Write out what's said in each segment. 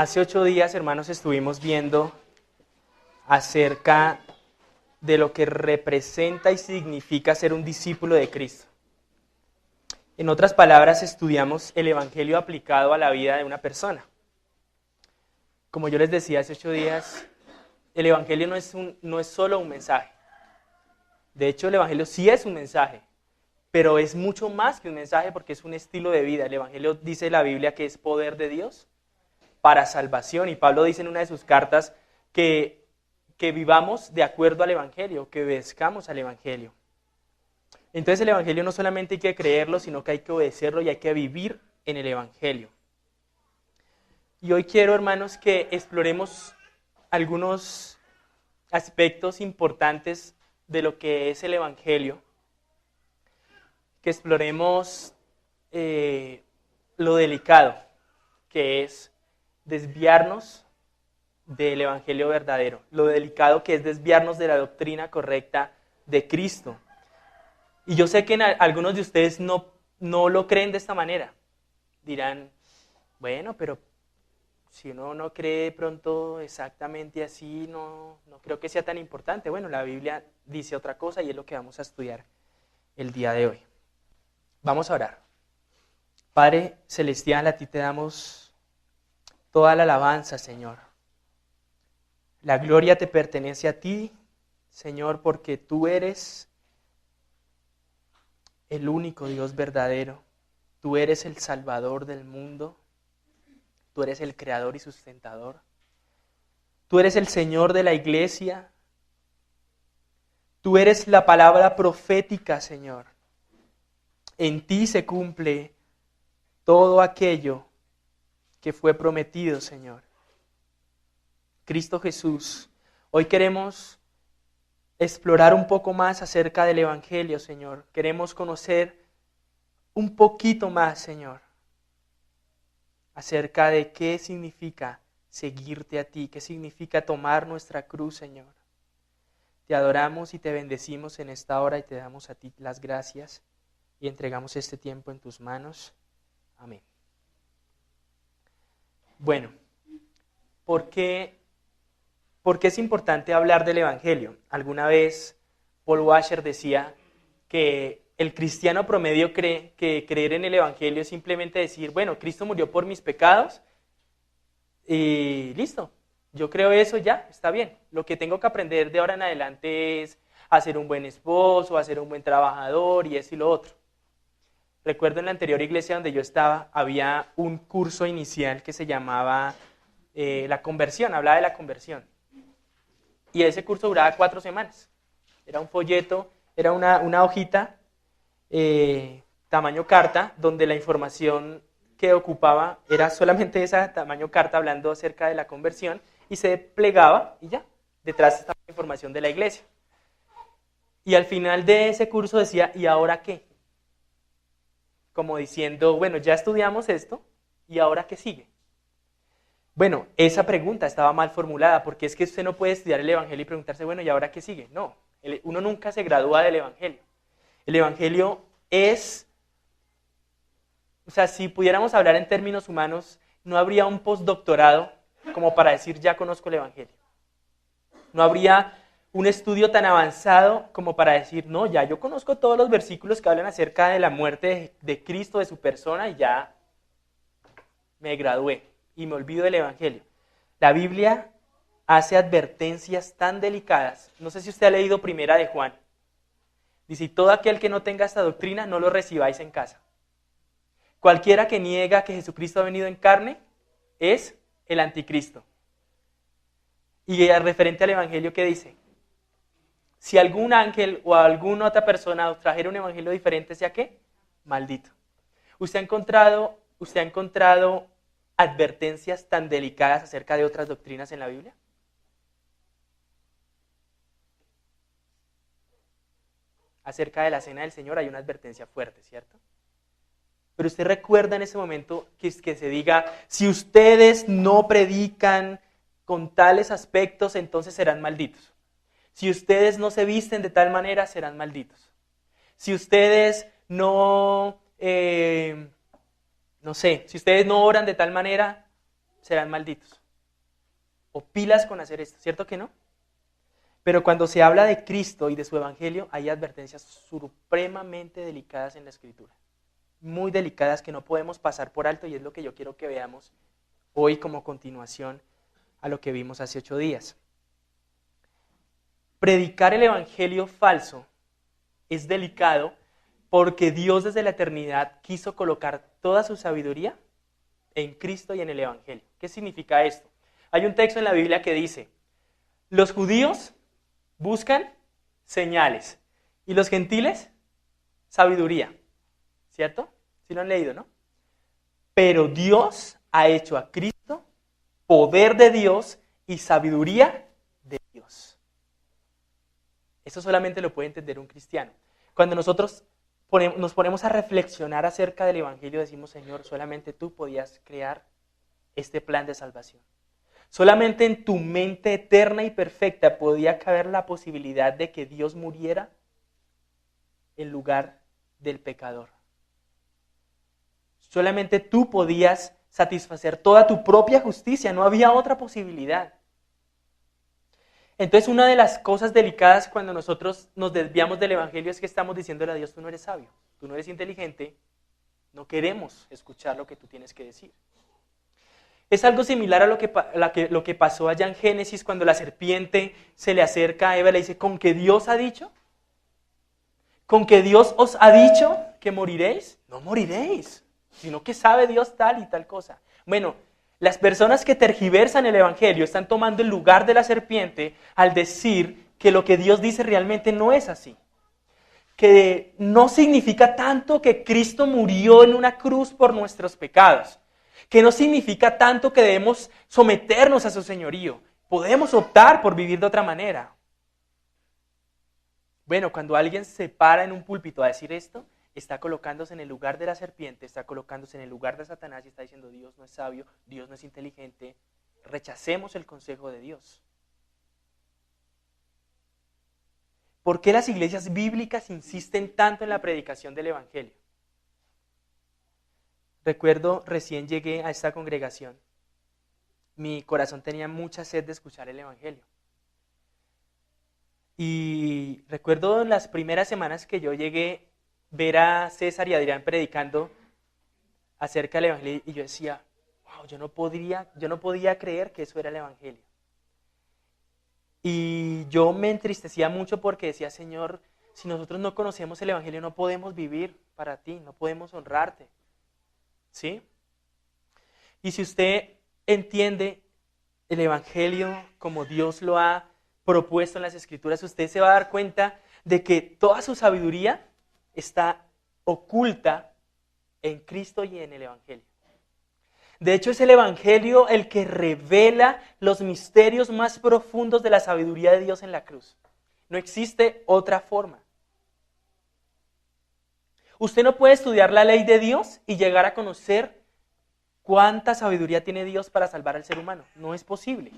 Hace 8 días, hermanos, estuvimos viendo acerca de lo que representa y significa ser un discípulo de Cristo. En otras palabras, estudiamos el Evangelio aplicado a la vida de una persona. Como yo les decía hace 8 días, el Evangelio no es solo un mensaje. De hecho, el Evangelio sí es un mensaje, pero es mucho más que un mensaje porque es un estilo de vida. El Evangelio dice la Biblia que es poder de Dios para salvación. Y Pablo dice en una de sus cartas que vivamos de acuerdo al Evangelio, que obedezcamos al Evangelio. Entonces el Evangelio no solamente hay que creerlo, sino que hay que obedecerlo y hay que vivir en el Evangelio. Y hoy quiero, hermanos, que exploremos algunos aspectos importantes de lo que es el Evangelio, que exploremos lo delicado que es desviarnos del Evangelio verdadero, lo delicado que es desviarnos de la doctrina correcta de Cristo. Y yo sé que algunos de ustedes no lo creen de esta manera. Dirán, bueno, pero si uno no cree de pronto exactamente así, no creo que sea tan importante. Bueno, la Biblia dice otra cosa y es lo que vamos a estudiar el día de hoy. Vamos a orar. Padre Celestial, a ti te damos toda la alabanza, Señor. La gloria te pertenece a ti, Señor, porque tú eres el único Dios verdadero. Tú eres el Salvador del mundo. Tú eres el Creador y sustentador. Tú eres el Señor de la iglesia. Tú eres la palabra profética, Señor. En ti se cumple todo aquello que fue prometido, Señor. Cristo Jesús, hoy queremos explorar un poco más acerca del Evangelio, Señor. Queremos conocer un poquito más, Señor, acerca de qué significa seguirte a ti, qué significa tomar nuestra cruz, Señor. Te adoramos y te bendecimos en esta hora y te damos a ti las gracias y entregamos este tiempo en tus manos. Amén. Bueno, ¿por qué es importante hablar del Evangelio? Alguna vez Paul Washer decía que el cristiano promedio cree que creer en el Evangelio es simplemente decir, bueno, Cristo murió por mis pecados y listo, yo creo eso ya, está bien. Lo que tengo que aprender de ahora en adelante es a ser un buen esposo, a ser un buen trabajador y eso y lo otro. Recuerdo en la anterior iglesia donde yo estaba, había un curso inicial que se llamaba la conversión, hablaba de la conversión. Y ese curso duraba 4 semanas. Era un folleto, era una hojita, tamaño carta, donde la información que ocupaba era solamente esa tamaño carta hablando acerca de la conversión y se plegaba y ya, detrás estaba la información de la iglesia. Y al final de ese curso decía, ¿y ahora qué? Como diciendo, bueno, ya estudiamos esto, ¿y ahora qué sigue? Bueno, esa pregunta estaba mal formulada, porque es que usted no puede estudiar el Evangelio y preguntarse, bueno, ¿y ahora qué sigue? No, uno nunca se gradúa del Evangelio. El Evangelio es, o sea, si pudiéramos hablar en términos humanos, no habría un postdoctorado como para decir, ya conozco el Evangelio. No habría un estudio tan avanzado como para decir, no, ya yo conozco todos los versículos que hablan acerca de la muerte de Cristo, de su persona, y ya me gradué y me olvido del Evangelio. La Biblia hace advertencias tan delicadas. No sé si usted ha leído Primera de Juan. Dice, todo aquel que no tenga esta doctrina, no lo recibáis en casa. Cualquiera que niega que Jesucristo ha venido en carne es el anticristo. Y referente al Evangelio, ¿qué dice? Si algún ángel o alguna otra persona os trajera un evangelio diferente, ¿sea qué? Maldito. ¿Usted ha encontrado advertencias tan delicadas acerca de otras doctrinas en la Biblia? Acerca de la cena del Señor hay una advertencia fuerte, ¿cierto? Pero usted recuerda en ese momento que se diga, si ustedes no predican con tales aspectos, entonces serán malditos. Si ustedes no se visten de tal manera, serán malditos. Si ustedes no, si ustedes no oran de tal manera, serán malditos. O pilas con hacer esto, ¿cierto que no? Pero cuando se habla de Cristo y de su evangelio, hay advertencias supremamente delicadas en la Escritura. Muy delicadas que no podemos pasar por alto y es lo que yo quiero que veamos hoy como continuación a lo que vimos hace 8 días. Predicar el evangelio falso es delicado porque Dios desde la eternidad quiso colocar toda su sabiduría en Cristo y en el evangelio. ¿Qué significa esto? Hay un texto en la Biblia que dice, los judíos buscan señales y los gentiles sabiduría. ¿Cierto? Sí lo han leído, ¿no? Pero Dios ha hecho a Cristo poder de Dios y sabiduría de Dios. Eso solamente lo puede entender un cristiano. Cuando nosotros nos ponemos a reflexionar acerca del evangelio, decimos, Señor, solamente tú podías crear este plan de salvación. Solamente en tu mente eterna y perfecta podía caber la posibilidad de que Dios muriera en lugar del pecador. Solamente tú podías satisfacer toda tu propia justicia, no había otra posibilidad. Entonces, una de las cosas delicadas cuando nosotros nos desviamos del evangelio es que estamos diciéndole a Dios, tú no eres sabio, tú no eres inteligente, no queremos escuchar lo que tú tienes que decir. Es algo similar a lo que pasó allá en Génesis cuando la serpiente se le acerca a Eva y le dice, ¿con que Dios ha dicho? ¿Con que Dios os ha dicho que moriréis? No moriréis, sino que sabe Dios tal y tal cosa. Bueno, las personas que tergiversan el evangelio están tomando el lugar de la serpiente al decir que lo que Dios dice realmente no es así. Que no significa tanto que Cristo murió en una cruz por nuestros pecados. Que no significa tanto que debemos someternos a su señorío. Podemos optar por vivir de otra manera. Bueno, cuando alguien se para en un púlpito a decir esto, está colocándose en el lugar de la serpiente, está colocándose en el lugar de Satanás y está diciendo Dios no es sabio, Dios no es inteligente, rechacemos el consejo de Dios. ¿Por qué las iglesias bíblicas insisten tanto en la predicación del evangelio? Recuerdo, recién llegué a esta congregación, mi corazón tenía mucha sed de escuchar el evangelio. Y recuerdo en las primeras semanas que yo llegué, ver a César y Adrián predicando acerca del evangelio y yo decía, wow, yo no podía creer que eso era el evangelio. Y yo me entristecía mucho porque decía, Señor, si nosotros no conocemos el evangelio no podemos vivir para ti, no podemos honrarte. ¿Sí? Y si usted entiende el evangelio como Dios lo ha propuesto en las escrituras, usted se va a dar cuenta de que toda su sabiduría está oculta en Cristo y en el evangelio. De hecho, es el evangelio el que revela los misterios más profundos de la sabiduría de Dios en la cruz. No existe otra forma. Usted no puede estudiar la ley de Dios y llegar a conocer cuánta sabiduría tiene Dios para salvar al ser humano. No es posible.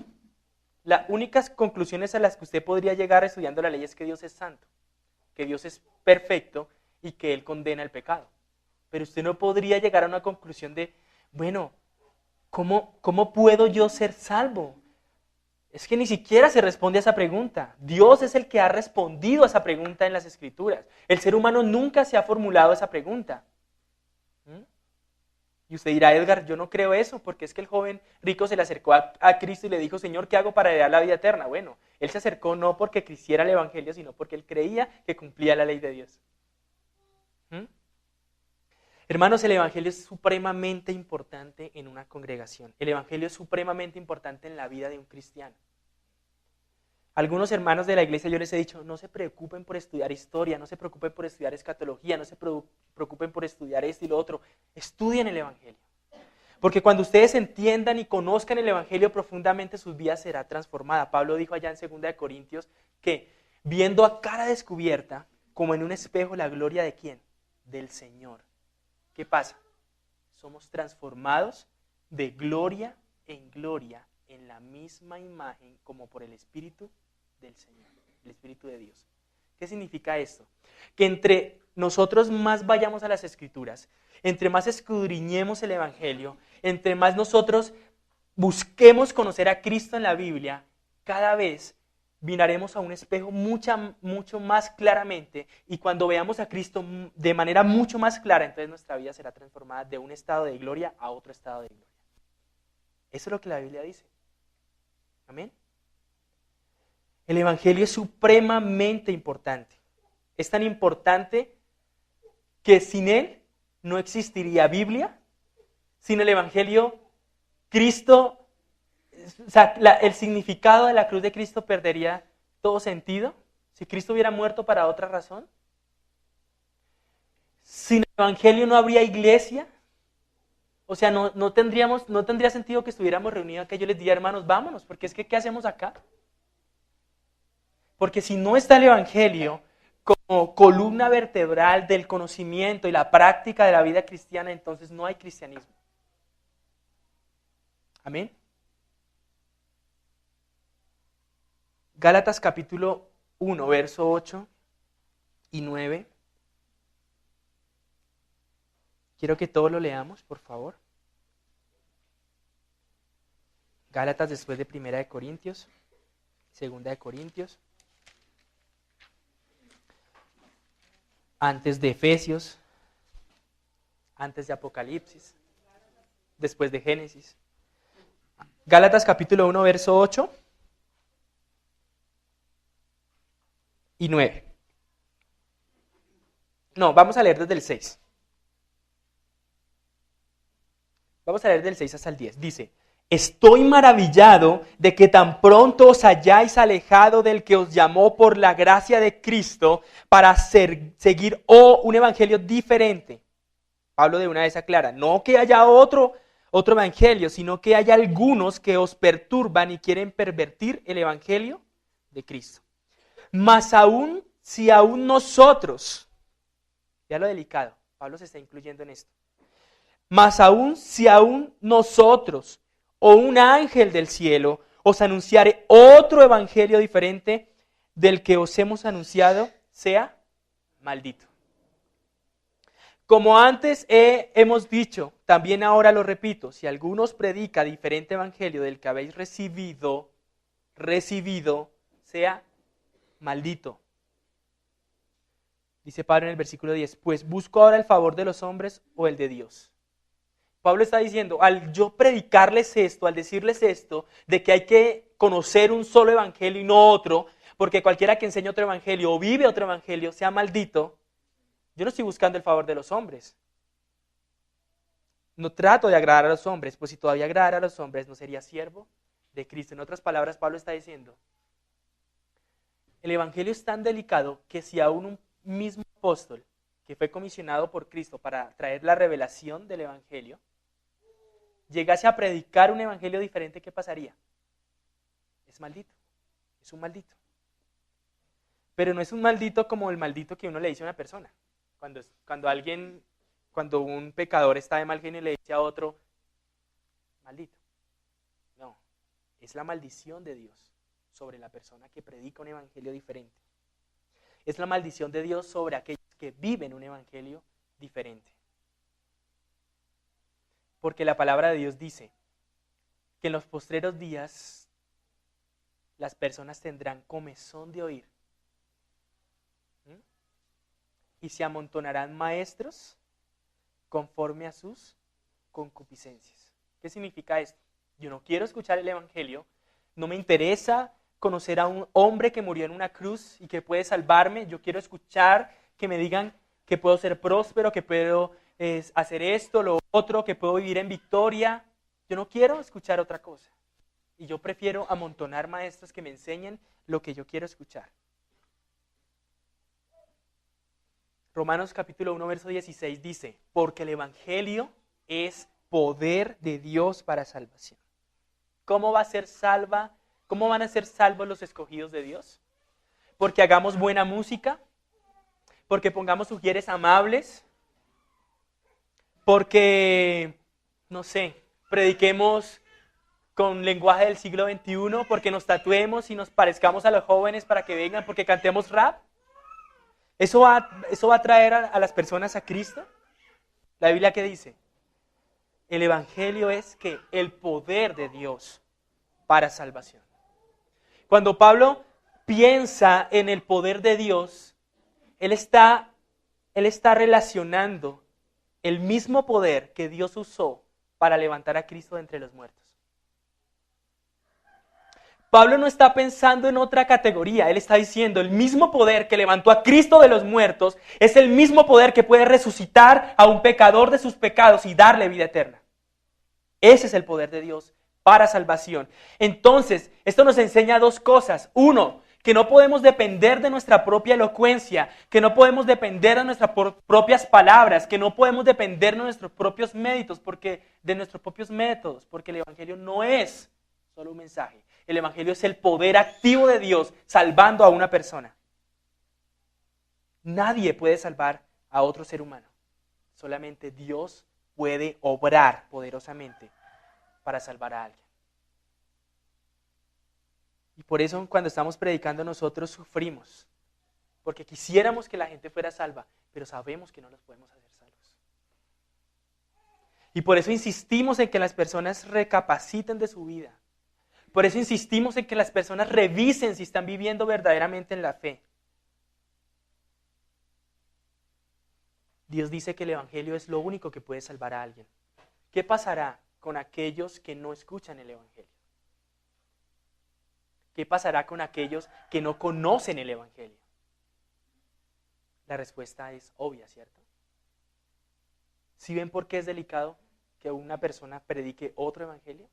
Las únicas conclusiones a las que usted podría llegar estudiando la ley es que Dios es santo, que Dios es perfecto y que Él condena el pecado. Pero usted no podría llegar a una conclusión de, bueno, ¿cómo puedo yo ser salvo? Es que ni siquiera se responde a esa pregunta. Dios es el que ha respondido a esa pregunta en las Escrituras. El ser humano nunca se ha formulado esa pregunta. Y usted dirá, Edgar, yo no creo eso, porque es que el joven rico se le acercó a Cristo y le dijo, Señor, ¿qué hago para heredar la vida eterna? Bueno, él se acercó no porque quisiera el evangelio, sino porque él creía que cumplía la ley de Dios. Hermanos, el evangelio es supremamente importante en una congregación. El evangelio es supremamente importante en la vida de un cristiano. Algunos hermanos de la iglesia yo les he dicho, no se preocupen por estudiar historia, no se preocupen por estudiar escatología, no se preocupen por estudiar esto y lo otro. Estudien el evangelio. Porque cuando ustedes entiendan y conozcan el evangelio profundamente, su vida será transformada. Pablo dijo allá en 2 Corintios que viendo a cara descubierta, como en un espejo, la gloria de ¿quién? Del Señor. ¿Qué pasa? Somos transformados de gloria en gloria en la misma imagen como por el Espíritu del Señor, el Espíritu de Dios. ¿Qué significa esto? Que entre nosotros más vayamos a las Escrituras, entre más escudriñemos el Evangelio, entre más nosotros busquemos conocer a Cristo en la Biblia, cada vez miraremos a un espejo mucho más claramente, y cuando veamos a Cristo de manera mucho más clara, entonces nuestra vida será transformada de un estado de gloria a otro estado de gloria. Eso es lo que la Biblia dice. Amén. El Evangelio es supremamente importante. Es tan importante que sin él no existiría Biblia. Sin el Evangelio, Cristo, o sea, el significado de la cruz de Cristo perdería todo sentido. Si Cristo hubiera muerto para otra razón. Sin el Evangelio no habría iglesia. O sea, no tendría sentido que estuviéramos reunidos acá y yo les diría, hermanos, vámonos, porque es que ¿qué hacemos acá? Porque si no está el Evangelio como columna vertebral del conocimiento y la práctica de la vida cristiana, entonces no hay cristianismo. Amén. Gálatas capítulo 1, verso 8 y 9. Quiero que todos lo leamos, por favor. Gálatas después de 1 de Corintios, 2 de Corintios, antes de Efesios, antes de Apocalipsis, después de Génesis. Gálatas capítulo 1, verso 8 y 9. No, vamos a leer desde el 6. Vamos a leer del 6 hasta el 10. Dice: estoy maravillado de que tan pronto os hayáis alejado del que os llamó por la gracia de Cristo para seguir un evangelio diferente. Pablo de una vez aclara, no que haya otro evangelio, sino que haya algunos que os perturban y quieren pervertir el evangelio de Cristo. Mas aún, si aún nosotros, ya lo delicado, Pablo se está incluyendo en esto. Mas aún, si aún nosotros o un ángel del cielo os anunciare otro evangelio diferente del que os hemos anunciado, sea maldito. Como antes hemos dicho, también ahora lo repito, si alguno os predica diferente evangelio del que habéis recibido, sea maldito. Dice Pablo en el versículo 10, pues busco ahora el favor de los hombres o el de Dios. Pablo está diciendo, al yo predicarles esto, al decirles esto, de que hay que conocer un solo evangelio y no otro, porque cualquiera que enseñe otro evangelio o vive otro evangelio sea maldito, yo no estoy buscando el favor de los hombres. No trato de agradar a los hombres, pues si todavía agradara a los hombres no sería siervo de Cristo. En otras palabras, Pablo está diciendo, el evangelio es tan delicado que si aún un mismo apóstol que fue comisionado por Cristo para traer la revelación del evangelio, llegase a predicar un evangelio diferente, ¿qué pasaría? Es maldito, es un maldito. Pero no es un maldito como el maldito que uno le dice a una persona. Cuando un pecador está de mal genio y le dice a otro, maldito. No, es la maldición de Dios sobre la persona que predica un evangelio diferente. Es la maldición de Dios sobre aquellos que viven un evangelio diferente. Porque la palabra de Dios dice que en los postreros días las personas tendrán comezón de oír. Y se amontonarán maestros conforme a sus concupiscencias. ¿Qué significa esto? Yo no quiero escuchar el evangelio, no me interesa conocer a un hombre que murió en una cruz y que puede salvarme. Yo quiero escuchar que me digan que puedo ser próspero, que puedo hacer esto, lo otro, que puedo vivir en victoria. Yo no quiero escuchar otra cosa. Y yo prefiero amontonar maestros que me enseñen lo que yo quiero escuchar. Romanos capítulo 1, verso 16 dice, porque el evangelio es poder de Dios para salvación. ¿Cómo van a ser salvos los escogidos de Dios? Porque hagamos buena música, porque pongamos sugieres amables, porque, no sé, prediquemos con lenguaje del siglo XXI, porque nos tatuemos y nos parezcamos a los jóvenes para que vengan, porque cantemos rap. ¿Eso va a traer a las personas a Cristo? ¿La Biblia qué dice? El Evangelio es que el poder de Dios para salvación. Cuando Pablo piensa en el poder de Dios, él está relacionando el mismo poder que Dios usó para levantar a Cristo de entre los muertos. Pablo no está pensando en otra categoría, él está diciendo el mismo poder que levantó a Cristo de los muertos es el mismo poder que puede resucitar a un pecador de sus pecados y darle vida eterna. Ese es el poder de Dios para salvación. Entonces, esto nos enseña dos cosas. Uno, que no podemos depender de nuestra propia elocuencia, que no podemos depender de nuestras propias palabras, que no podemos depender de nuestros propios métodos, porque el Evangelio no es solo un mensaje. El Evangelio es el poder activo de Dios salvando a una persona. Nadie puede salvar a otro ser humano. Solamente Dios puede obrar poderosamente para salvar a alguien. Y por eso cuando estamos predicando nosotros sufrimos. Porque quisiéramos que la gente fuera salva, pero sabemos que no los podemos hacer salvos. Y por eso insistimos en que las personas recapaciten de su vida. Por eso insistimos en que las personas revisen si están viviendo verdaderamente en la fe. Dios dice que el Evangelio es lo único que puede salvar a alguien. ¿Qué pasará con aquellos que no escuchan el Evangelio? ¿Qué pasará con aquellos que no conocen el Evangelio? La respuesta es obvia, ¿cierto? ¿Sí ven por qué es delicado que una persona predique otro Evangelio?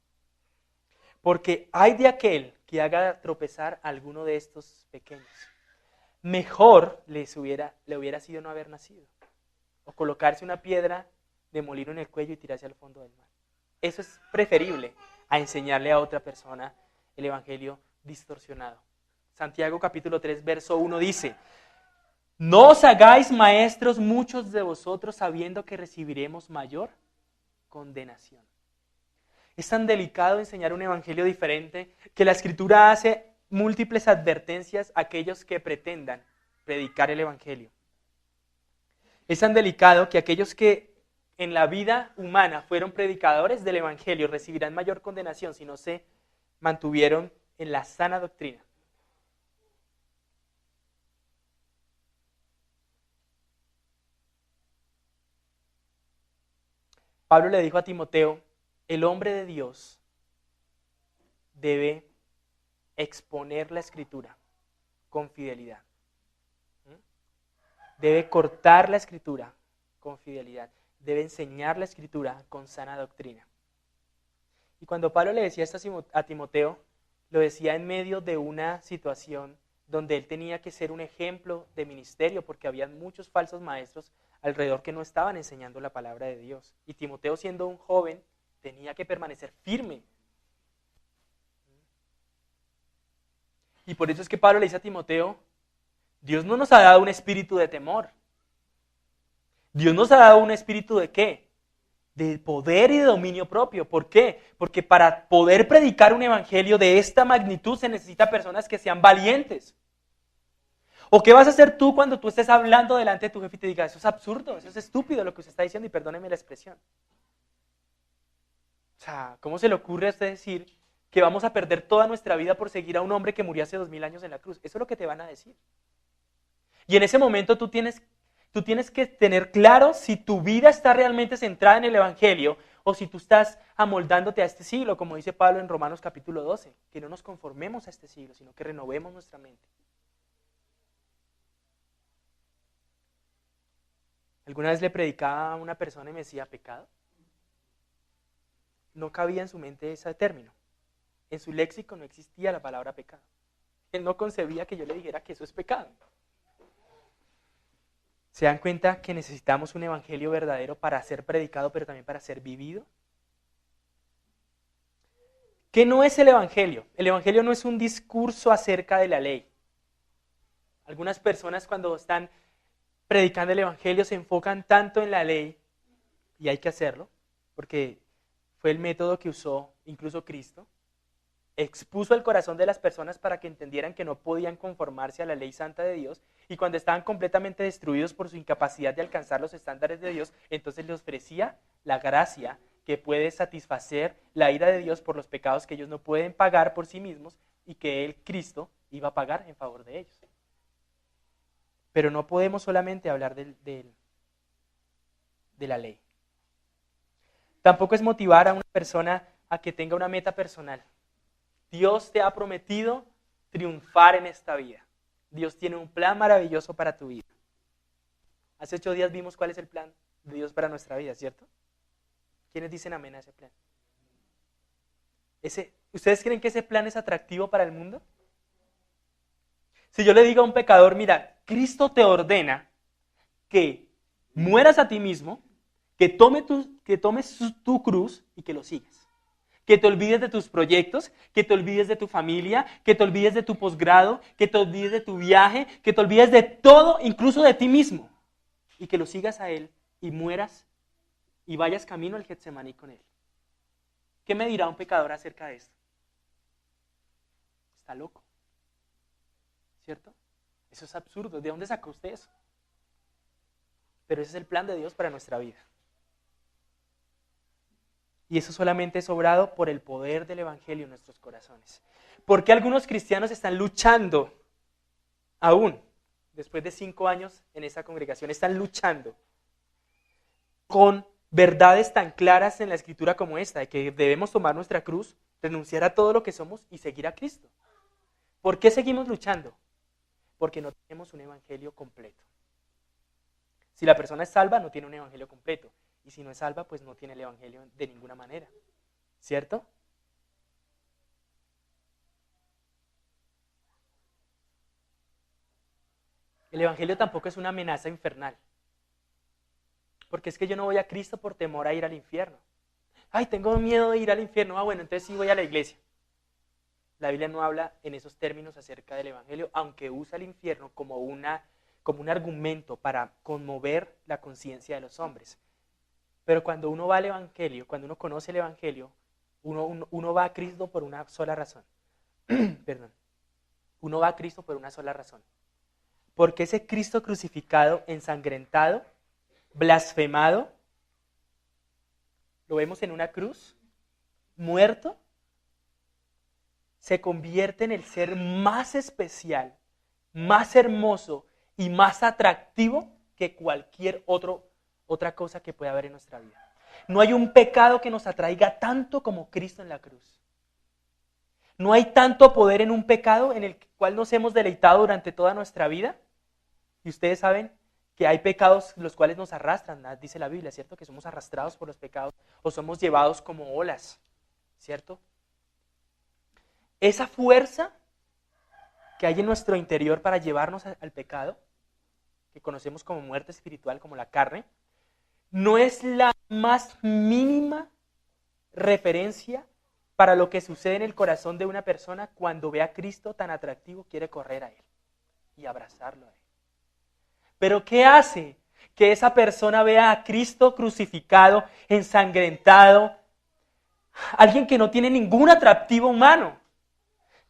Porque hay de aquel que haga tropezar a alguno de estos pequeños. Mejor le hubiera sido no haber nacido. O colocarse una piedra de molino en el cuello y tirarse al fondo del mar. Eso es preferible a enseñarle a otra persona el Evangelio distorsionado. Santiago capítulo 3, verso 1 dice: no os hagáis maestros muchos de vosotros sabiendo que recibiremos mayor condenación. Es tan delicado enseñar un evangelio diferente que la Escritura hace múltiples advertencias a aquellos que pretendan predicar el evangelio. Es tan delicado que aquellos que en la vida humana fueron predicadores del evangelio recibirán mayor condenación si no se mantuvieron en la sana doctrina. Pablo le dijo a Timoteo: el hombre de Dios debe exponer la Escritura con fidelidad. Debe cortar la Escritura con fidelidad. Debe enseñar la Escritura con sana doctrina. Y cuando Pablo le decía esto a Timoteo, lo decía en medio de una situación donde él tenía que ser un ejemplo de ministerio, porque había muchos falsos maestros alrededor que no estaban enseñando la palabra de Dios. Y Timoteo, siendo un joven, tenía que permanecer firme. Y por eso es que Pablo le dice a Timoteo: Dios no nos ha dado un espíritu de temor. Dios nos ha dado un espíritu ¿de qué? De poder y de dominio propio. ¿Por qué? Porque para poder predicar un evangelio de esta magnitud se necesita personas que sean valientes. ¿O qué vas a hacer tú cuando tú estés hablando delante de tu jefe y te diga: eso es absurdo, eso es estúpido lo que usted está diciendo, y perdóneme la expresión? O sea, ¿cómo se le ocurre a usted decir que vamos a perder toda nuestra vida por seguir a un hombre que murió hace 2000 años en la cruz? Eso es lo que te van a decir. Y en ese momento tú tienes que tener claro si tu vida está realmente centrada en el evangelio o si tú estás amoldándote a este siglo, como dice Pablo en Romanos capítulo 12, que no nos conformemos a este siglo, sino que renovemos nuestra mente. Alguna vez le predicaba a una persona y me decía: ¿pecado? No cabía en su mente ese término. En su léxico no existía la palabra pecado. Él no concebía que yo le dijera que eso es pecado. ¿Se dan cuenta que necesitamos un evangelio verdadero para ser predicado, pero también para ser vivido? ¿Qué no es el evangelio? El evangelio no es un discurso acerca de la ley. Algunas personas, cuando están predicando el evangelio, se enfocan tanto en la ley, y hay que hacerlo, porque fue el método que usó incluso Cristo. Expuso el corazón de las personas para que entendieran que no podían conformarse a la ley santa de Dios, y cuando estaban completamente destruidos por su incapacidad de alcanzar los estándares de Dios, entonces les ofrecía la gracia que puede satisfacer la ira de Dios por los pecados que ellos no pueden pagar por sí mismos y que Él, Cristo, iba a pagar en favor de ellos. Pero no podemos solamente hablar de la ley. Tampoco es motivar a una persona a que tenga una meta personal. Dios te ha prometido triunfar en esta vida. Dios tiene un plan maravilloso para tu vida. Hace 8 días vimos cuál es el plan de Dios para nuestra vida, ¿cierto? ¿Quiénes dicen amén a ese plan? ¿Ustedes creen que ese plan es atractivo para el mundo? Si yo le digo a un pecador, mira, Cristo te ordena que mueras a ti mismo, que tomes tu cruz y que lo sigas. Que te olvides de tus proyectos, que te olvides de tu familia, que te olvides de tu posgrado, que te olvides de tu viaje, que te olvides de todo, incluso de ti mismo. Y que lo sigas a Él y mueras y vayas camino al Getsemaní con Él. ¿Qué me dirá un pecador acerca de esto? Está loco. ¿Cierto? Eso es absurdo. ¿De dónde sacó usted eso? Pero ese es el plan de Dios para nuestra vida. Y eso solamente es obrado por el poder del Evangelio en nuestros corazones. ¿Por qué algunos cristianos están luchando aún, después de 5 años en esa congregación, están luchando con verdades tan claras en la Escritura como esta, de que debemos tomar nuestra cruz, renunciar a todo lo que somos y seguir a Cristo? ¿Por qué seguimos luchando? Porque no tenemos un evangelio completo. Si la persona es salva, no tiene un evangelio completo. Y si no es salva, pues no tiene el evangelio de ninguna manera. ¿Cierto? El evangelio tampoco es una amenaza infernal. Porque es que yo no voy a Cristo por temor a ir al infierno. Ay, tengo miedo de ir al infierno. Ah, bueno, entonces sí voy a la iglesia. La Biblia no habla en esos términos acerca del evangelio, aunque usa el infierno como un argumento para conmover la conciencia de los hombres. Pero cuando uno va al evangelio, cuando uno conoce el evangelio, uno va a Cristo por una sola razón. Perdón. Uno va a Cristo por una sola razón. Porque ese Cristo crucificado, ensangrentado, blasfemado, lo vemos en una cruz, muerto, se convierte en el ser más especial, más hermoso y más atractivo que cualquier otra cosa que pueda haber en nuestra vida. No hay un pecado que nos atraiga tanto como Cristo en la cruz. No hay tanto poder en un pecado en el cual nos hemos deleitado durante toda nuestra vida. Y ustedes saben que hay pecados los cuales nos arrastran, dice la Biblia, ¿cierto? Que somos arrastrados por los pecados o somos llevados como olas, ¿cierto? Esa fuerza que hay en nuestro interior para llevarnos al pecado, que conocemos como muerte espiritual, como la carne, no es la más mínima referencia para lo que sucede en el corazón de una persona cuando ve a Cristo tan atractivo, quiere correr a Él y abrazarlo a Él. Pero ¿qué hace que esa persona vea a Cristo crucificado, ensangrentado, alguien que no tiene ningún atractivo humano?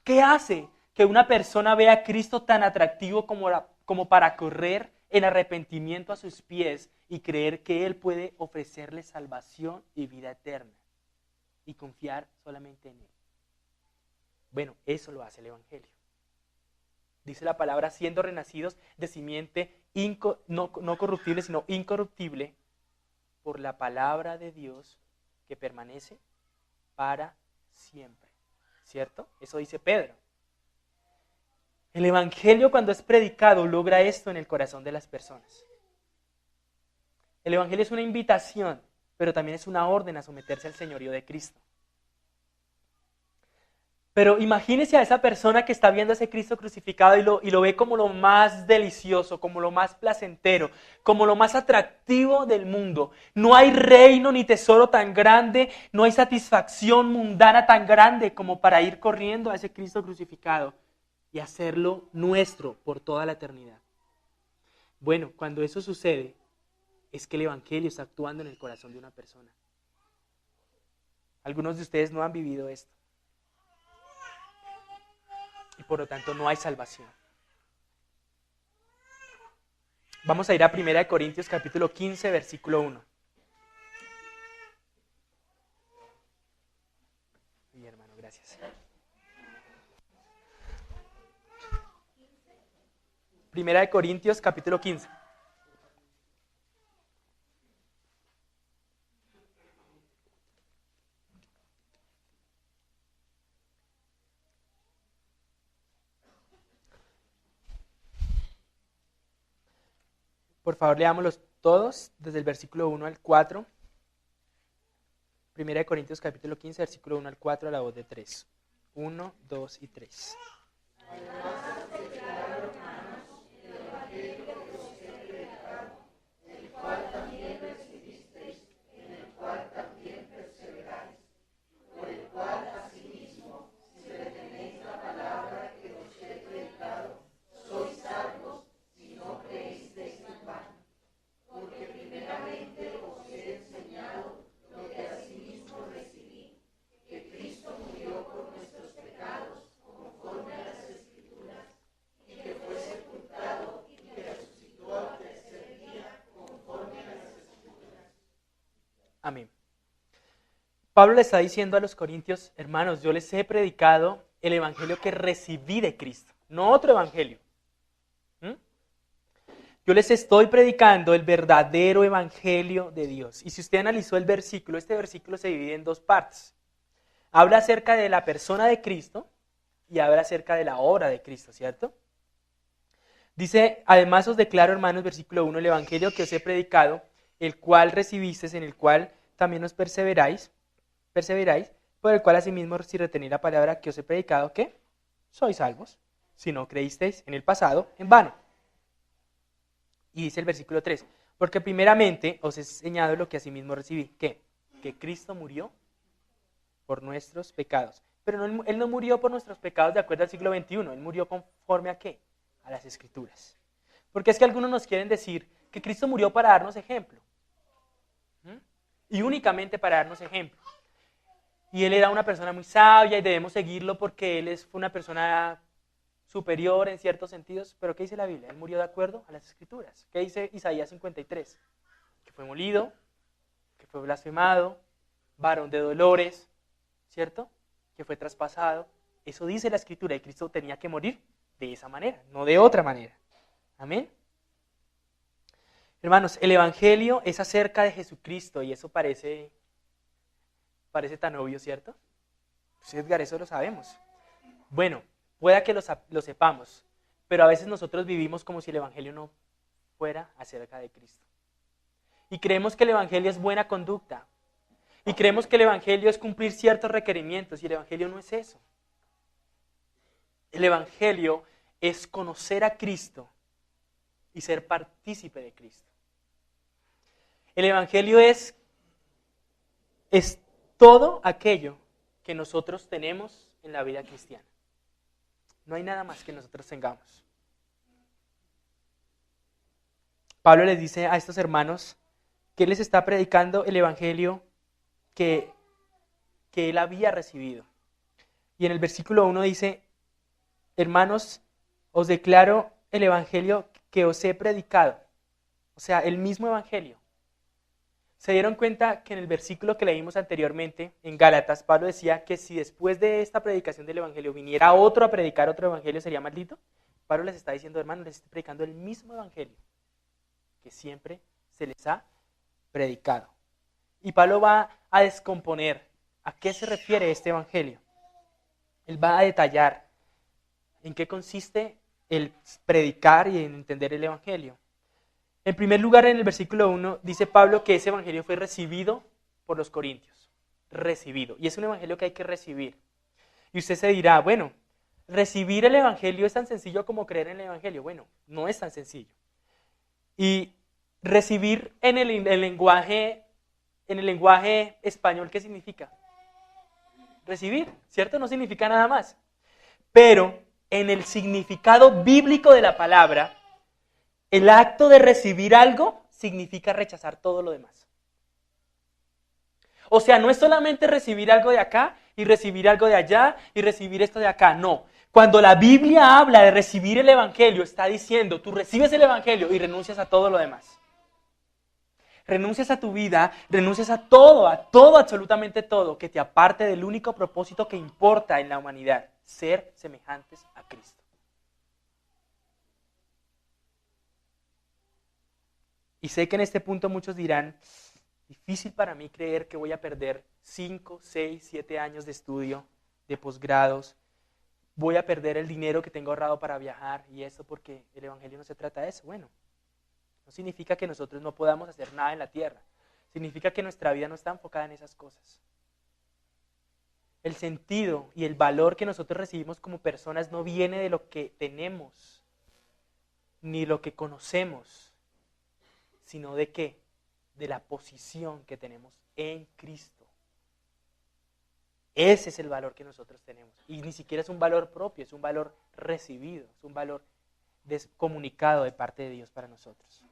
¿Qué hace que una persona vea a Cristo tan atractivo como para correr en arrepentimiento a sus pies y creer que Él puede ofrecerle salvación y vida eterna y confiar solamente en Él? Bueno, eso lo hace el Evangelio. Dice la palabra, siendo renacidos de simiente no corruptible, sino incorruptible, por la palabra de Dios que permanece para siempre. ¿Cierto? Eso dice Pedro. El Evangelio, cuando es predicado, logra esto en el corazón de las personas. El Evangelio es una invitación, pero también es una orden a someterse al señorío de Cristo. Pero imagínese a esa persona que está viendo a ese Cristo crucificado y lo ve como lo más delicioso, como lo más placentero, como lo más atractivo del mundo. No hay reino ni tesoro tan grande, no hay satisfacción mundana tan grande como para ir corriendo a ese Cristo crucificado y hacerlo nuestro por toda la eternidad. Bueno, cuando eso sucede, es que el Evangelio está actuando en el corazón de una persona. Algunos de ustedes no han vivido esto. Y por lo tanto no hay salvación. Vamos a ir a 1 Corintios capítulo 15, versículo 1. Primera de Corintios, capítulo 15. Por favor, leámoslos todos, desde el versículo 1 al 4. Primera de Corintios, capítulo 15, versículo 1 al 4, a la voz de 3. 1, 2 y 3. Amén. Pablo le está diciendo a los corintios, hermanos, yo les he predicado el evangelio que recibí de Cristo, no otro evangelio. Yo les estoy predicando el verdadero evangelio de Dios. Y si usted analizó el versículo, este versículo se divide en dos partes. Habla acerca de la persona de Cristo y habla acerca de la obra de Cristo, ¿cierto? Dice, además os declaro, hermanos, versículo 1, el evangelio que os he predicado, el cual recibisteis, en el cual también os perseveráis, por el cual asimismo, si retenéis la palabra que os he predicado, ¿qué? Sois salvos, si no creísteis en el pasado, en vano. Y dice el versículo 3, porque primeramente os he enseñado lo que asimismo recibí, ¿qué? Que Cristo murió por nuestros pecados. Pero no, Él no murió por nuestros pecados de acuerdo al siglo XXI, Él murió conforme a ¿qué? A las Escrituras. Porque es que algunos nos quieren decir que Cristo murió para darnos ejemplo. Y únicamente para darnos ejemplo. Y Él era una persona muy sabia y debemos seguirlo porque Él fue una persona superior en ciertos sentidos. Pero ¿qué dice la Biblia? Él murió de acuerdo a las Escrituras. ¿Qué dice Isaías 53? Que fue molido, que fue blasfemado, varón de dolores, ¿cierto? Que fue traspasado. Eso dice la Escritura y Cristo tenía que morir de esa manera, no de otra manera. Amén. Hermanos, el Evangelio es acerca de Jesucristo y eso parece tan obvio, ¿cierto? Pues Edgar, eso lo sabemos. Bueno, pueda que lo sepamos, pero a veces nosotros vivimos como si el Evangelio no fuera acerca de Cristo. Y creemos que el Evangelio es buena conducta. Y creemos que el Evangelio es cumplir ciertos requerimientos y el Evangelio no es eso. El Evangelio es conocer a Cristo y ser partícipe de Cristo. El Evangelio es todo aquello que nosotros tenemos en la vida cristiana. No hay nada más que nosotros tengamos. Pablo les dice a estos hermanos que él les está predicando el Evangelio que él había recibido. Y en el versículo 1 dice, hermanos, os declaro el Evangelio que os he predicado. O sea, el mismo Evangelio. ¿Se dieron cuenta que en el versículo que leímos anteriormente, en Gálatas, Pablo decía que si después de esta predicación del Evangelio viniera otro a predicar otro Evangelio, sería maldito? Pablo les está diciendo, hermanos, les estoy predicando el mismo Evangelio que siempre se les ha predicado. Y Pablo va a descomponer a qué se refiere este Evangelio. Él va a detallar en qué consiste el predicar y en entender el Evangelio. En primer lugar, en el versículo 1, dice Pablo que ese evangelio fue recibido por los corintios. Recibido. Y es un evangelio que hay que recibir. Y usted se dirá, bueno, recibir el evangelio es tan sencillo como creer en el evangelio. Bueno, no es tan sencillo. Y recibir en el lenguaje español, ¿qué significa? Recibir, ¿cierto? No significa nada más. Pero en el significado bíblico de la palabra, el acto de recibir algo significa rechazar todo lo demás. O sea, no es solamente recibir algo de acá y recibir algo de allá y recibir esto de acá, no. Cuando la Biblia habla de recibir el Evangelio, está diciendo, tú recibes el Evangelio y renuncias a todo lo demás. Renuncias a tu vida, renuncias a todo, absolutamente todo, que te aparte del único propósito que importa en la humanidad, ser semejantes a Cristo. Y sé que en este punto muchos dirán, difícil para mí creer que voy a perder 5, 6, 7 años de estudio, de posgrados, voy a perder el dinero que tengo ahorrado para viajar y eso porque el Evangelio no se trata de eso. Bueno, no significa que nosotros no podamos hacer nada en la tierra, significa que nuestra vida no está enfocada en esas cosas. El sentido y el valor que nosotros recibimos como personas no viene de lo que tenemos, ni lo que conocemos, sino de qué, de la posición que tenemos en Cristo. Ese es el valor que nosotros tenemos. Y ni siquiera es un valor propio, es un valor recibido, es un valor comunicado de parte de Dios para nosotros.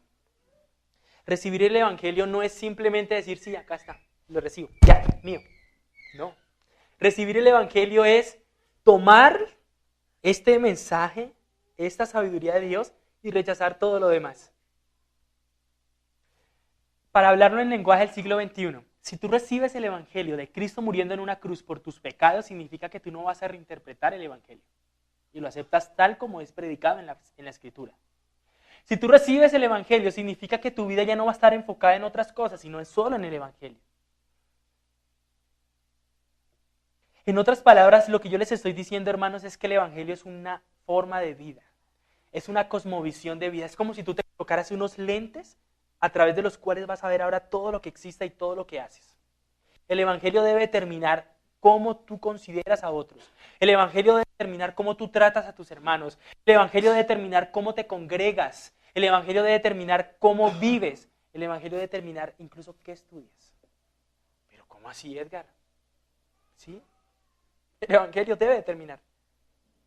Recibir el Evangelio no es simplemente decir, sí, acá está, lo recibo, ya, mío. No. Recibir el Evangelio es tomar este mensaje, esta sabiduría de Dios y rechazar todo lo demás. Para hablarlo en lenguaje del siglo XXI, si tú recibes el Evangelio de Cristo muriendo en una cruz por tus pecados, significa que tú no vas a reinterpretar el Evangelio y lo aceptas tal como es predicado en la Escritura. Si tú recibes el Evangelio, significa que tu vida ya no va a estar enfocada en otras cosas, sino solo en el Evangelio. En otras palabras, lo que yo les estoy diciendo, hermanos, es que el Evangelio es una forma de vida, es una cosmovisión de vida. Es como si tú te colocaras unos lentes a través de los cuales vas a ver ahora todo lo que exista y todo lo que haces. El Evangelio debe determinar cómo tú consideras a otros. El Evangelio debe determinar cómo tú tratas a tus hermanos. El Evangelio debe determinar cómo te congregas. El Evangelio debe determinar cómo vives. El Evangelio debe determinar incluso qué estudias. Pero ¿cómo así, Edgar? ¿Sí? El Evangelio debe determinar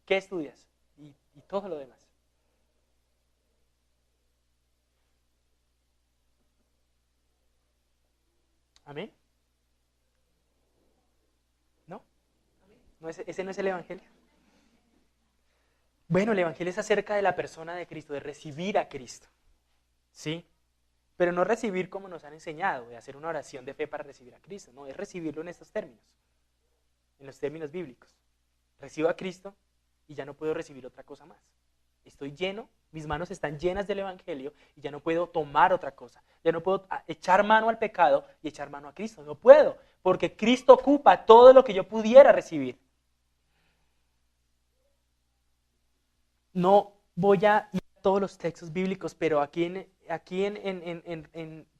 qué estudias y todo lo demás. ¿Amén? ¿No? ¿No ese no es el Evangelio? Bueno, el Evangelio es acerca de la persona de Cristo, de recibir a Cristo. ¿Sí? Pero no recibir como nos han enseñado, de hacer una oración de fe para recibir a Cristo. No, es recibirlo en estos términos, en los términos bíblicos. Recibo a Cristo y ya no puedo recibir otra cosa más. Estoy lleno, mis manos están llenas del Evangelio y ya no puedo tomar otra cosa. Ya no puedo echar mano al pecado y echar mano a Cristo. No puedo, porque Cristo ocupa todo lo que yo pudiera recibir. No voy a ir a todos los textos bíblicos, pero aquí en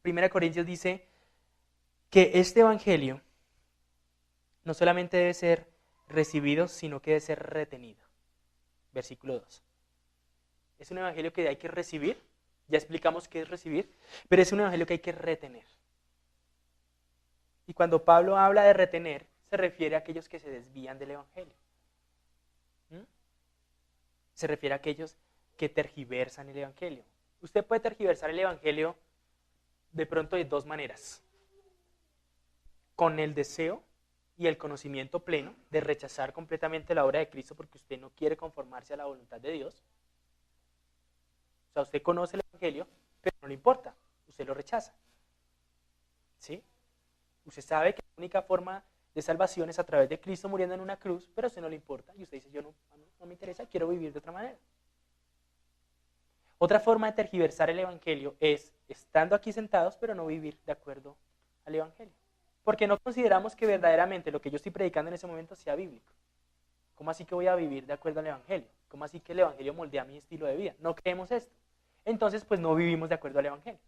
1 Corintios dice que este Evangelio no solamente debe ser recibido, sino que debe ser retenido. Versículo 2. Es un evangelio que hay que recibir, ya explicamos qué es recibir, pero es un evangelio que hay que retener. Y cuando Pablo habla de retener, se refiere a aquellos que se desvían del evangelio. Se refiere a aquellos que tergiversan el evangelio. Usted puede tergiversar el evangelio de pronto de dos maneras. Con el deseo y el conocimiento pleno de rechazar completamente la obra de Cristo porque usted no quiere conformarse a la voluntad de Dios. O sea, usted conoce el Evangelio, pero no le importa, usted lo rechaza. ¿Sí? Usted sabe que la única forma de salvación es a través de Cristo muriendo en una cruz, pero a usted no le importa y usted dice, yo no me interesa, quiero vivir de otra manera. Otra forma de tergiversar el Evangelio es estando aquí sentados, pero no vivir de acuerdo al Evangelio. Porque no consideramos que verdaderamente lo que yo estoy predicando en ese momento sea bíblico. ¿Cómo así que voy a vivir de acuerdo al Evangelio? ¿Cómo así que el Evangelio moldea mi estilo de vida? No creemos esto. Entonces, pues no vivimos de acuerdo al Evangelio.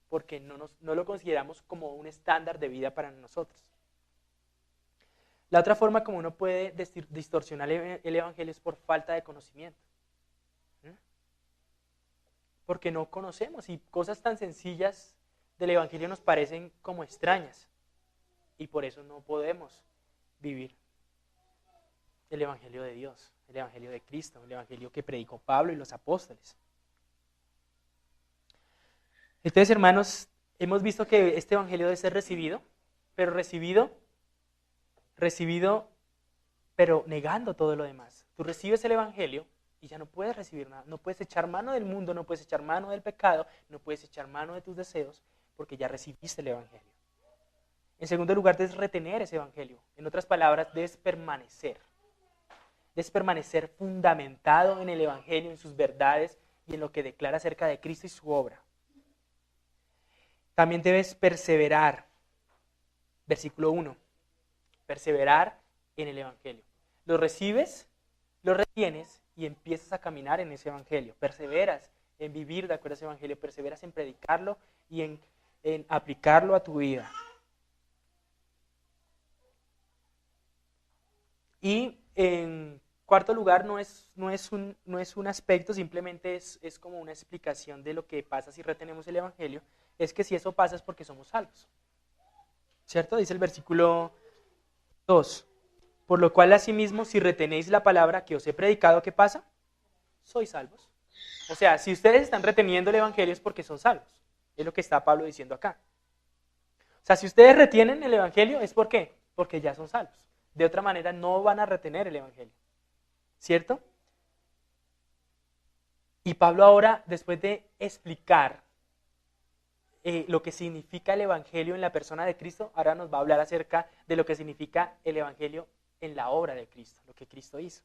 Porque no lo consideramos como un estándar de vida para nosotros. La otra forma como uno puede distorsionar el Evangelio es por falta de conocimiento. Porque no conocemos y cosas tan sencillas del Evangelio nos parecen como extrañas. Y por eso no podemos vivir el Evangelio de Dios, el Evangelio de Cristo, el Evangelio que predicó Pablo y los apóstoles. Entonces, hermanos, hemos visto que este Evangelio debe ser recibido, pero recibido, pero negando todo lo demás. Tú recibes el Evangelio y ya no puedes recibir nada. No puedes echar mano del mundo, no puedes echar mano del pecado, no puedes echar mano de tus deseos, porque ya recibiste el Evangelio. En segundo lugar, debes retener ese Evangelio. En otras palabras, debes permanecer. Debes permanecer fundamentado en el Evangelio, en sus verdades y en lo que declara acerca de Cristo y su obra. También debes perseverar. Versículo 1. Perseverar en el Evangelio. Lo recibes, lo retienes y empiezas a caminar en ese Evangelio. Perseveras en vivir de acuerdo a ese Evangelio. Perseveras en predicarlo y en aplicarlo a tu vida. Y en cuarto lugar, no es un aspecto, simplemente es como una explicación de lo que pasa si retenemos el Evangelio. Es que si eso pasa es porque somos salvos. ¿Cierto? Dice el versículo 2. Por lo cual, asimismo, si retenéis la palabra que os he predicado, ¿qué pasa? Sois salvos. O sea, si ustedes están reteniendo el Evangelio es porque son salvos. Es lo que está Pablo diciendo acá. O sea, si ustedes retienen el Evangelio, ¿es por qué? Porque ya son salvos. De otra manera, no van a retener el Evangelio. ¿Cierto? Y Pablo ahora, después de explicar lo que significa el Evangelio en la persona de Cristo, ahora nos va a hablar acerca de lo que significa el Evangelio en la obra de Cristo, lo que Cristo hizo.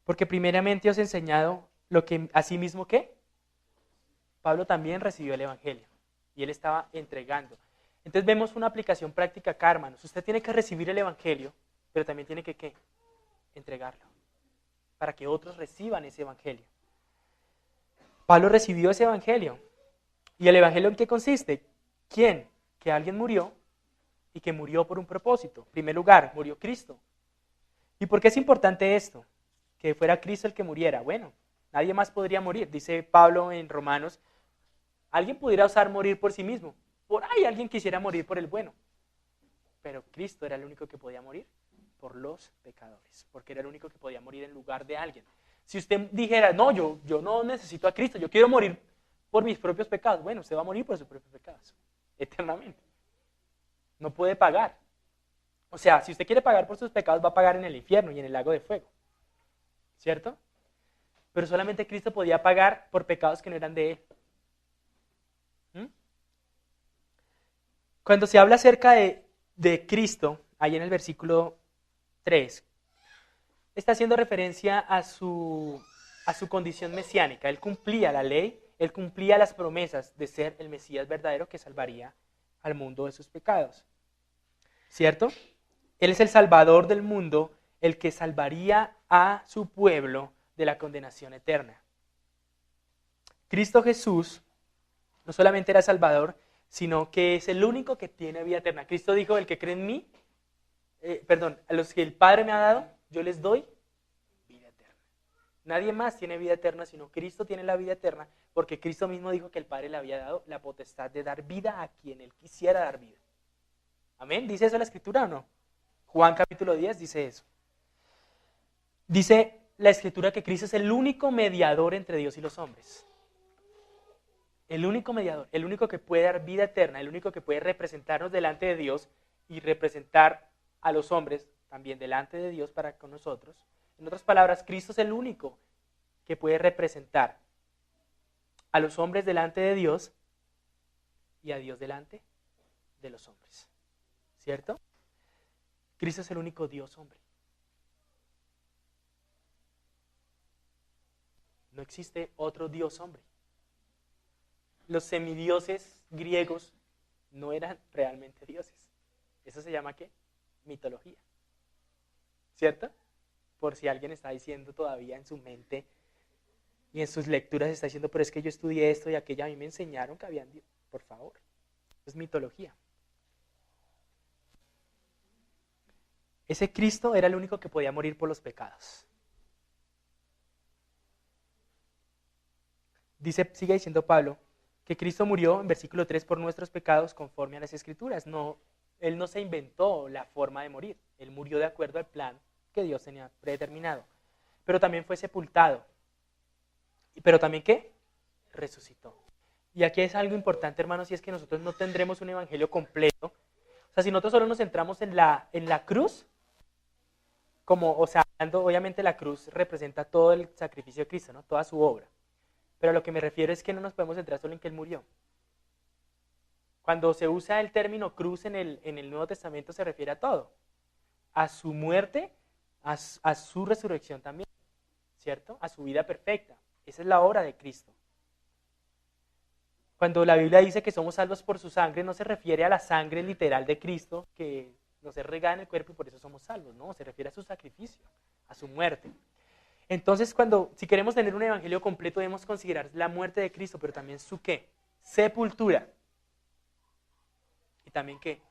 Porque primeramente os he enseñado lo que asimismo que Pablo también recibió el Evangelio y él estaba entregando. Entonces vemos una aplicación práctica acá, hermanos. Usted tiene que recibir el Evangelio, pero también tiene que ¿qué? Entregarlo, para que otros reciban ese Evangelio. Pablo recibió ese Evangelio. ¿Y el Evangelio en qué consiste? ¿Quién? Que alguien murió y que murió por un propósito. En primer lugar, murió Cristo. ¿Y por qué es importante esto? Que fuera Cristo el que muriera. Bueno, nadie más podría morir. Dice Pablo en Romanos, alguien pudiera osar morir por sí mismo. Por ahí alguien quisiera morir por el bueno. Pero Cristo era el único que podía morir por los pecadores. Porque era el único que podía morir en lugar de alguien. Si usted dijera, no, yo no necesito a Cristo, yo quiero morir por mis propios pecados. Bueno, usted va a morir por sus propios pecados, eternamente. No puede pagar. O sea, si usted quiere pagar por sus pecados, va a pagar en el infierno y en el lago de fuego. ¿Cierto? Pero solamente Cristo podía pagar por pecados que no eran de Él. Cuando se habla acerca de Cristo, ahí en el versículo 3, está haciendo referencia a su condición mesiánica. Él cumplía la ley, él cumplía las promesas de ser el Mesías verdadero que salvaría al mundo de sus pecados. ¿Cierto? Él es el Salvador del mundo, el que salvaría a su pueblo de la condenación eterna. Cristo Jesús no solamente era Salvador, sino que es el único que tiene vida eterna. Cristo dijo, el que cree en mí, a los que el Padre me ha dado, yo les doy vida eterna. Nadie más tiene vida eterna, sino Cristo tiene la vida eterna, porque Cristo mismo dijo que el Padre le había dado la potestad de dar vida a quien Él quisiera dar vida. ¿Amén? ¿Dice eso la Escritura o no? Juan capítulo 10 dice eso. Dice la Escritura que Cristo es el único mediador entre Dios y los hombres. El único mediador, el único que puede dar vida eterna, el único que puede representarnos delante de Dios y representar a los hombres también delante de Dios para con nosotros. En otras palabras, Cristo es el único que puede representar a los hombres delante de Dios y a Dios delante de los hombres. ¿Cierto? Cristo es el único Dios hombre. No existe otro Dios hombre. Los semidioses griegos no eran realmente dioses. Eso se llama ¿qué? Mitología. ¿Cierto? Por si alguien está diciendo todavía en su mente y en sus lecturas está diciendo, pero es que yo estudié esto y aquello, a mí me enseñaron que habían dios. Por favor, es mitología. Ese Cristo era el único que podía morir por los pecados. Sigue diciendo Pablo, que Cristo murió, en versículo 3, por nuestros pecados conforme a las Escrituras. No, Él no se inventó la forma de morir. Él murió de acuerdo al plan que Dios tenía predeterminado. Pero también fue sepultado. ¿Pero también qué? Resucitó. Y aquí es algo importante, hermanos, y es que nosotros no tendremos un evangelio completo. O sea, si nosotros solo nos centramos en la cruz, obviamente la cruz representa todo el sacrificio de Cristo, ¿no? Toda su obra. Pero a lo que me refiero es que no nos podemos centrar solo en que Él murió. Cuando se usa el término cruz en el Nuevo Testamento se refiere a todo. A su muerte, a su resurrección también, ¿cierto? A su vida perfecta. Esa es la obra de Cristo. Cuando la Biblia dice que somos salvos por su sangre, no se refiere a la sangre literal de Cristo que nos es regada en el cuerpo y por eso somos salvos, no, se refiere a su sacrificio, a su muerte. Entonces, si queremos tener un evangelio completo, debemos considerar la muerte de Cristo, pero también su ¿qué? Sepultura. Y también ¿qué?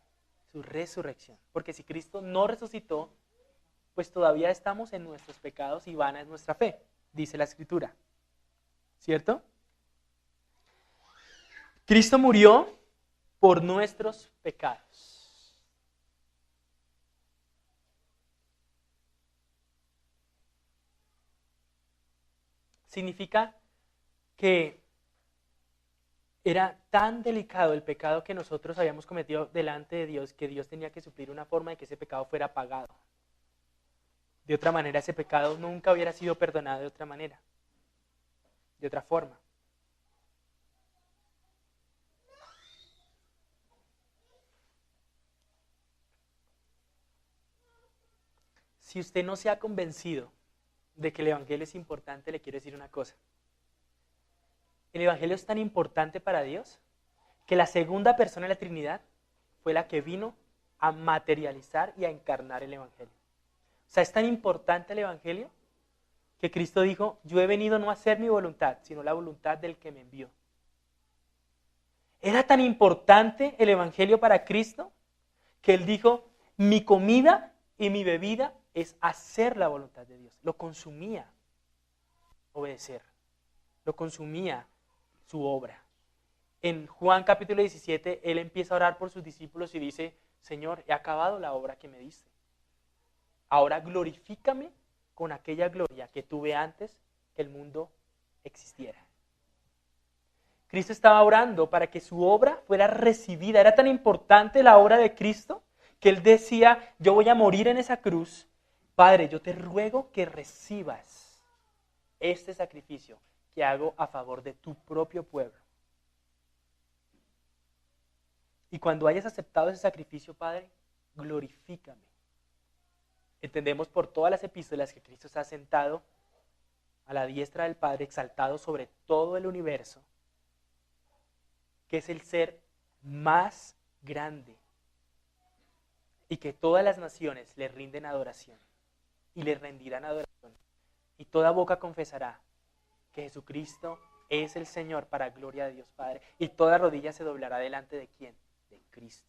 Su resurrección. Porque si Cristo no resucitó, pues todavía estamos en nuestros pecados y vana es nuestra fe, dice la Escritura. ¿Cierto? Cristo murió por nuestros pecados. Significa que era tan delicado el pecado que nosotros habíamos cometido delante de Dios que Dios tenía que suplir una forma de que ese pecado fuera pagado. De otra manera, ese pecado nunca hubiera sido perdonado de otra manera, de otra forma. Si usted no se ha convencido de que el Evangelio es importante, le quiero decir una cosa. El Evangelio es tan importante para Dios que la segunda persona de la Trinidad fue la que vino a materializar y a encarnar el Evangelio. O sea, es tan importante el Evangelio que Cristo dijo, yo he venido no a hacer mi voluntad, sino la voluntad del que me envió. Era tan importante el Evangelio para Cristo que Él dijo, mi comida y mi bebida es hacer la voluntad de Dios. Lo consumía obedecer, lo consumía su obra. En Juan capítulo 17, Él empieza a orar por sus discípulos y dice, Señor, he acabado la obra que me diste. Ahora glorifícame con aquella gloria que tuve antes que el mundo existiera. Cristo estaba orando para que su obra fuera recibida. Era tan importante la obra de Cristo que Él decía, yo voy a morir en esa cruz. Padre, yo te ruego que recibas este sacrificio que hago a favor de tu propio pueblo. Y cuando hayas aceptado ese sacrificio, Padre, glorifícame. Entendemos por todas las epístolas que Cristo está sentado a la diestra del Padre, exaltado sobre todo el universo, que es el ser más grande y que todas las naciones le rinden adoración y le rendirán adoración y toda boca confesará que Jesucristo es el Señor para gloria de Dios Padre y toda rodilla se doblará delante de ¿quién? De Cristo.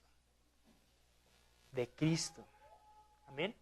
De Cristo. Amén.